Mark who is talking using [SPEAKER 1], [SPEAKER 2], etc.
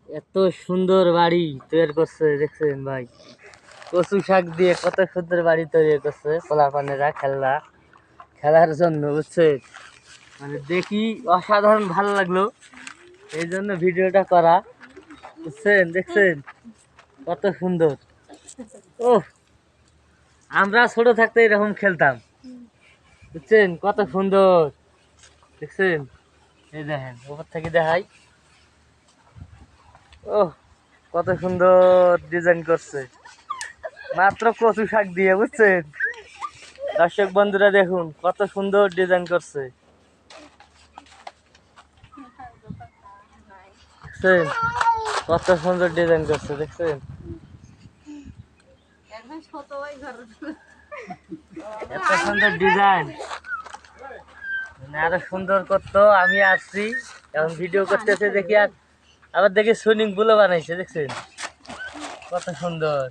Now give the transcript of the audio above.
[SPEAKER 1] এত সুন্দর বাড়ি তৈরি করছে দেখছেন ভাই। কচু শাক দিয়ে কত সুন্দর বাড়ি তৈরি করছে পোলাপানেরা খেলার জন্য, বুঝছেন? মানে দেখি অসাধারণ ভালো লাগলো, এই জন্য ভিডিওটা করা, বুঝছেন? দেখছেন কত সুন্দর। ও, আমরা ছোট থাকতে এরকম খেলতাম, বুঝছেন? কত সুন্দর দেখছেন। এই দেখেন উপর থেকে দেখাই। ও, কত সুন্দর ডিজাইন করছে মাত্র কচু শাক দিয়ে, বুঝছেন? দর্শক বন্ধুরা দেখুন কত সুন্দর ডিজাইন করছে, দেখছেন? কত সুন্দর ডিজাইন করছে, দেখছেন? এত সুন্দর ডিজাইন, আরো সুন্দর করতো। আমি আসছি এখন ভিডিও করতেছে দেখি, আর আবার দেখি সুইমিং পুলও বানাইছে, দেখছেন কত সুন্দর।